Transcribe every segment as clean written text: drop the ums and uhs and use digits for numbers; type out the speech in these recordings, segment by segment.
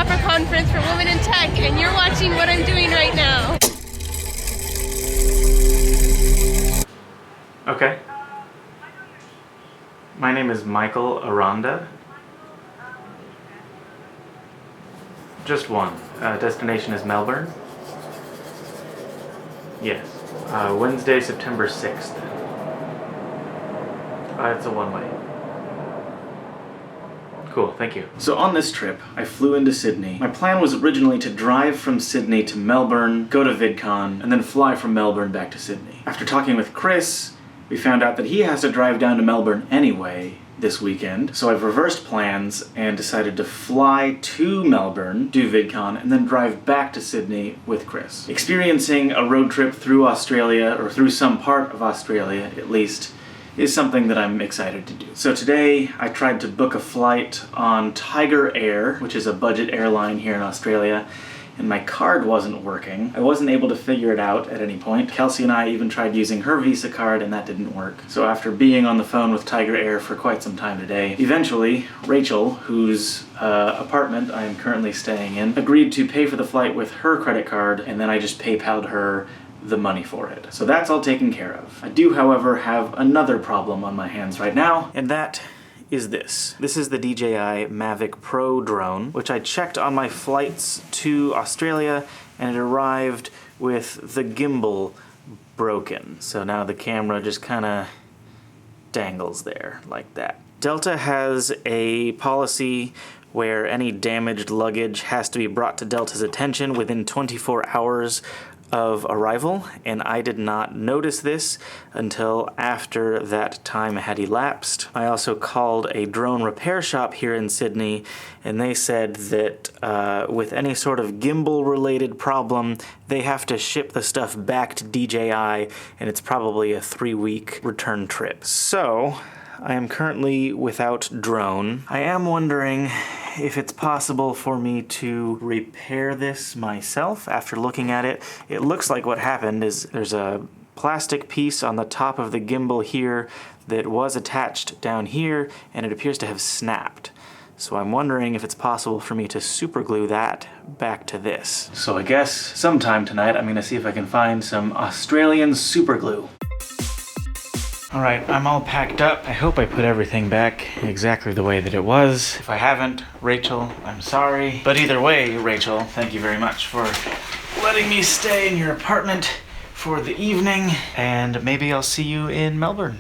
Hopper Conference for Women in Tech, and you're watching what I'm doing right now. Okay. My name is Michael Aranda. Just one. Destination is Melbourne. Yes. Wednesday, September 6th. It's a one-way. Cool, thank you. So on this trip, I flew into Sydney. My plan was originally to drive from Sydney to Melbourne, go to VidCon, and then fly from Melbourne back to Sydney. After talking with Chris, we found out that he has to drive down to Melbourne anyway this weekend, so I've reversed plans and decided to fly to Melbourne, do VidCon, and then drive back to Sydney with Chris. Experiencing a road trip through Australia, or through some part of Australia at least, is something that I'm excited to do. So today I tried to book a flight on Tiger Air, which is a budget airline here in Australia, and my card wasn't working. I wasn't able to figure it out at any point. Kelsey and I even tried using her Visa card and that didn't work. So after being on the phone with Tiger Air for quite some time today, eventually Rachel, whose apartment I am currently staying in, agreed to pay for the flight with her credit card, and then I just PayPal'd her the money for it. So that's all taken care of. I do, however, have another problem on my hands right now, and that is this. This is the DJI Mavic Pro drone, which I checked on my flights to Australia, and it arrived with the gimbal broken. So now the camera just kind of dangles there like that. Delta has a policy where any damaged luggage has to be brought to Delta's attention within 24 hours of arrival, and I did not notice this until after that time had elapsed. I also called a drone repair shop here in Sydney, and they said that with any sort of gimbal related problem, they have to ship the stuff back to DJI, and it's probably a 3-week return trip. So I am currently without drone. I am wondering if it's possible for me to repair this myself. After looking at it, it looks like what happened is there's a plastic piece on the top of the gimbal here that was attached down here, and it appears to have snapped. So I'm wondering if it's possible for me to super glue that back to this. So I guess sometime tonight I'm gonna see if I can find some Australian super glue. Alright, I'm all packed up. I hope I put everything back exactly the way that it was. If I haven't, Rachel, I'm sorry. But either way, Rachel, thank you very much for letting me stay in your apartment for the evening, and maybe I'll see you in Melbourne.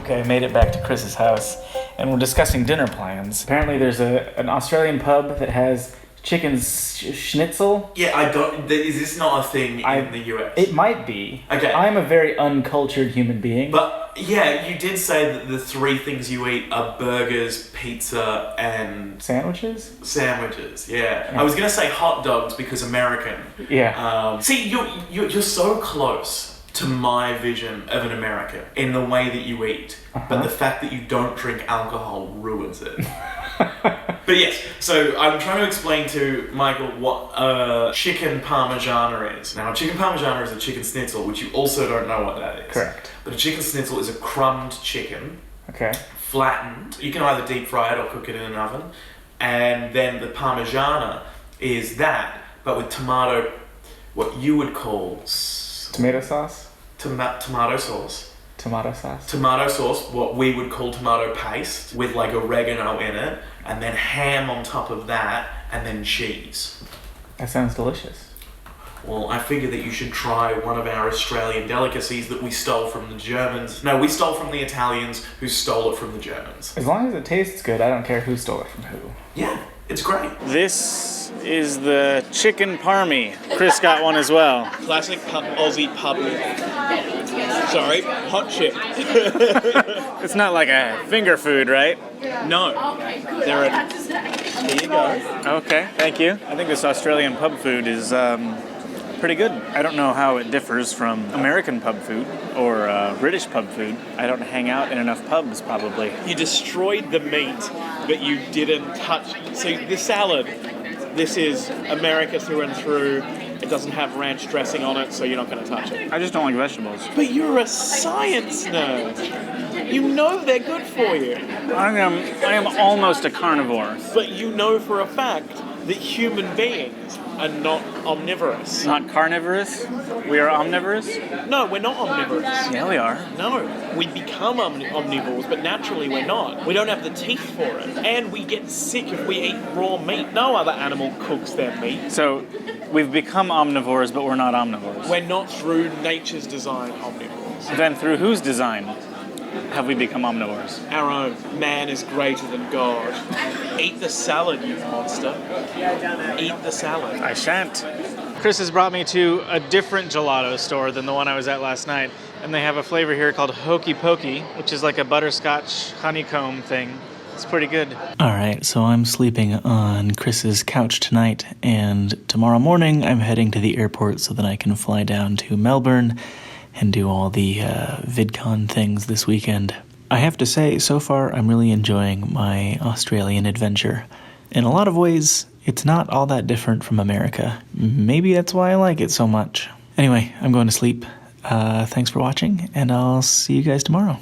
Okay, I made it back to Chris's house, and we're discussing dinner plans. Apparently there's an Australian pub that has chicken schnitzel. Yeah, I don't... Is this not a thing in the US? It might be. Okay. I'm a very uncultured human being. But, yeah, you did say that the 3 things you eat are burgers, pizza, and... Sandwiches? Sandwiches, yeah. I was going to say hot dogs because American. Yeah. See, you're so close to my vision of an American in the way that you eat, but the fact that you don't drink alcohol ruins it. But yes, so I'm trying to explain to Michael what chicken parmigiana is. Now, chicken parmigiana is a chicken schnitzel, which you also don't know what that is. Correct. But a chicken schnitzel is a crumbed chicken, okay, flattened. You can either deep fry it or cook it in an oven. And then the parmigiana is that, but with tomato, what you would call... Tomato sauce? Tomato sauce. Tomato sauce? Tomato sauce, what we would call tomato paste, with like oregano in it, and then ham on top of that, and then cheese. That sounds delicious. Well, I figure that you should try one of our Australian delicacies that we stole from the Germans. No, we stole from the Italians, who stole it from the Germans. As long as it tastes good, I don't care who stole it from who. Yeah, it's great. This is the chicken parmy. Chris got one as well. Classic Aussie pub. Sorry, hot chip. It's not like a finger food, right? No. Here you go. Okay, thank you. I think this Australian pub food is pretty good. I don't know how it differs from American pub food or British pub food. I don't hang out in enough pubs, probably. You destroyed the meat, but you didn't touch. So the salad, this is America through and through. It doesn't have ranch dressing on it, so you're not going to touch it. I just don't like vegetables. But you're a science nerd. You know they're good for you. I am almost a carnivore. But you know for a fact that human beings are not omnivorous. Not carnivorous? We are omnivorous? No, we're not omnivorous. Yeah, we are. No, we become omnivores, but naturally we're not. We don't have the teeth for it. And we get sick if we eat raw meat. No other animal cooks their meat. So, we've become omnivores, but we're not omnivores. We're not through nature's design omnivores. Then through whose design have we become omnivores? Our own. Man is greater than God. Eat the salad, you monster. Eat the salad. I shan't. Chris has brought me to a different gelato store than the one I was at last night, and they have a flavor here called Hokey Pokey, which is like a butterscotch honeycomb thing. It's pretty good. All right, so I'm sleeping on Chris's couch tonight, and tomorrow morning I'm heading to the airport so that I can fly down to Melbourne and do all the VidCon things this weekend. I have to say, so far I'm really enjoying my Australian adventure. In a lot of ways, it's not all that different from America. Maybe that's why I like it so much. Anyway, I'm going to sleep. Thanks for watching, and I'll see you guys tomorrow.